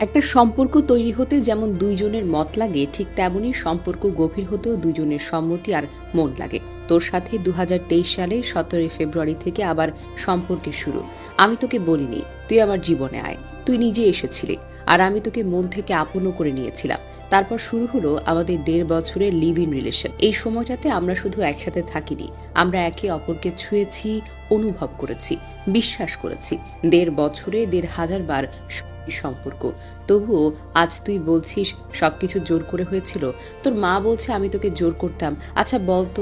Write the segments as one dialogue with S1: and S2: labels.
S1: একটা সম্পর্ক তৈরি হতে যেমন দুইজনের মত লাগে, ঠিক তেমনই সম্পর্ক গভীর হতেও দুজনের সম্মতি আর মন লাগে। তোর সাথে ২০২৩ সালে ১৭ ফেব্রুয়ারি থেকে আবার সম্পর্কের শুরু। আমি তোকে বলিনি তুই আমার জীবনে আয়, তুই নিজে এসেছিলি, আর আমি তোকে মন থেকে আপনও করে নিয়েছিলাম। তারপর শুরু হলো আমাদের ১.৫ বছরের লিভ ইন রিলেশন। এই সময়টাতে আমরা শুধু একসাথে থাকিনি, আমরা একে অপরকে ছুঁয়েছি, অনুভব করেছি, বিশ্বাস করেছি। ১.৫ বছরে ১.৫০০০ বার সম্পর্ক। তবুও আজ তুই বলছিস সবকিছু জোর করে হয়েছিল। তোর মা বলছে আমি তোকে জোর করতাম। আচ্ছা বলতো,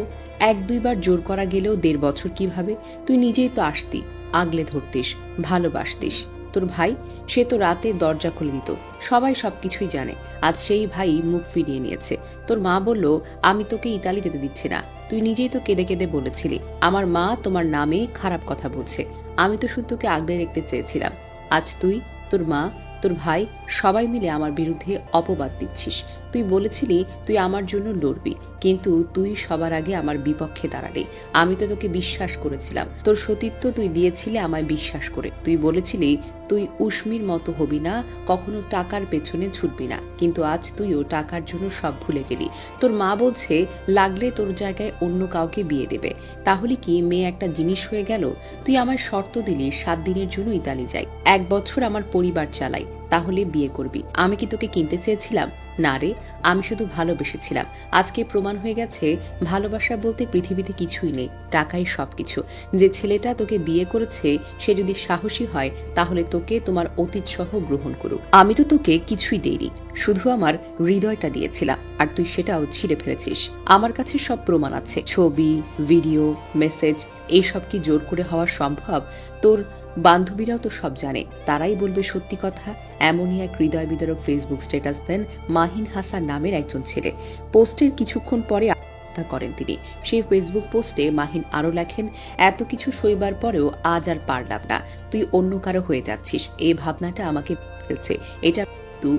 S1: ১-২ বার জোর করা গেলেও ১.৫ বছর কিভাবে? তুই নিজেই তো আসতি, আগলে ধরতিস, ভালোবাসতিস। তোর ভাই, সে তো রাতে দরজা খুলে দিত, সবাই সবকিছুই জানে। আজ সেই ভাই মুখ ফিরিয়ে নিয়েছে। তোর মা বলল আমি তোকে ইতালি যেতে দিচ্ছি না। তুই নিজেই তো কেঁদে কেঁদে বলেছিলি আমার মা তোমার নামে খারাপ কথা বলছে। আমি তো শুধু তোকে আগলে রাখতে চেয়েছিলাম। আজ তুই, তোর মা, তোর ভাই সবাই মিলে আমার বিরুদ্ধে অপবাদ দিচ্ছিস। তুই বলেছিলি তুই আমার জন্য লড়বি, কিন্তু তুই সবার আগে আমার বিপক্ষে দাঁড়ালি। আমি তো তোকে বিশ্বাস করেছিলাম, তোর সতীত্ব তুই দিয়েছিলি আমায় বিশ্বাস করে। তুই বলেছিলি তুই উষ্মির মতো হবি না, কখনো টাকার পেছনে ছুটবি না, কিন্তু আজ তুইও টাকার জন্য সব ভুলে গেলি। তোর মা বলছে লাগলে তোর জায়গায় অন্য কাউকে বিয়ে দেবে। তাহলে কি মেয়ে একটা জিনিস হয়ে গেল? তুই আমার শর্ত দিলি ৭ দিনের জন্য ইতালি যাই, ১ বছর আমার পরিবার চালাই, তাহলে বিয়ে করবি। আমি কি তোকে কিনতে চেয়েছিলাম? না রে, আমি শুধু ভালোবেসেছিলাম। আজকে প্রমাণ হয়ে গেছে ভালোবাসা বলতে পৃথিবীতে কিছুই নেই, টাকাই সবকিছু। যে ছেলেটা তোকে বিয়ে করেছে সে যদি সাহসী হয়, তাহলে তোকে তোমার অতীত সহ গ্রহণ করুক। আমি তো তোকে কিছুই দেইনি, শুধু আমার হৃদয়টা দিয়েছিলাম, আর তুই সেটাও ছিঁড়ে ফেলেছিস। আমার কাছে সব প্রমাণ আছে, ছবি, ভিডিও, মেসেজ। এইসব কি জোর করে হওয়া সম্ভব? তোর বান্ধবীরাও তো সব জানে, তারাই বলবে সত্যি কথা। এমনই এক হৃদয় বিদারক ফেসবুক স্ট্যাটাস দেন মাহিন হাসান নামের একজন ছেলে। পোস্টের কিছুক্ষণ পরে আত্মহত্যা করেন তিনি। সেই ফেসবুক পোস্টে মাহিন আরো লেখেন, এত কিছু সইবার পরেও আজ আর পারলাম না, তুই অন্য কারো হয়ে যাচ্ছিস। এই ভাবনাটা আমাকে ফেলছে। এটা তুই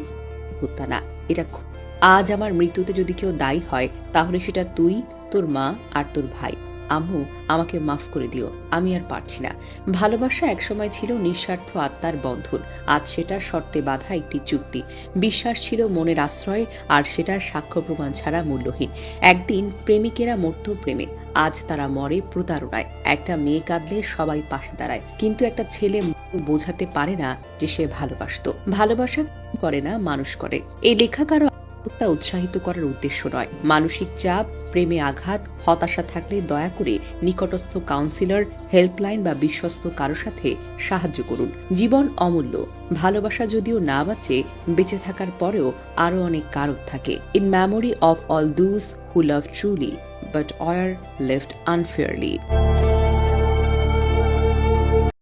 S1: হত্যা না, এটা আজ আমার মৃত্যুতে যদি কেউ দায়ী হয়, তাহলে সেটা তুই, তোর মা আর তোর ভাই। আম্মু, আমাকে মাফ করে দিও, আমি আর পারছি না। ভালোবাসা একসময় ছিল নিঃস্বার্থ আত্মার বন্ধন, আজ সেটা শর্তে বাঁধা একটি চুক্তি। বিশ্বাস ছিল মনের আশ্রয়, আর সেটার সাক্ষ্য প্রমাণ ছাড়া মূল্যহীন। একদিন প্রেমিকেরা মরত প্রেমে, আজ তারা মরে প্রতারণায়। একটা মেয়ে কাঁদলে সবাই পাশে দাঁড়ায়, কিন্তু একটা ছেলে বোঝাতে পারে না যে সে ভালোবাসতো। ভালোবাসা করে না, মানুষ করে। এই লেখা কারো আত্মহত্যা উৎসাহিত করার উদ্দেশ্য নয়। মানসিক চাপ, প্রেমে আঘাত, হতাশা থাকলে দয়া করে নিকটস্থ কাউন্সিলর, হেল্পলাইন বা বিশ্বস্ত কারো সাথে সাহায্য করুন। জীবন অমূল্য, ভালোবাসা যদিও না বাঁচে, বেঁচে থাকার পরেও আরো অনেক কারণ থাকে। In memory of all those who love truly but are lived unfairly.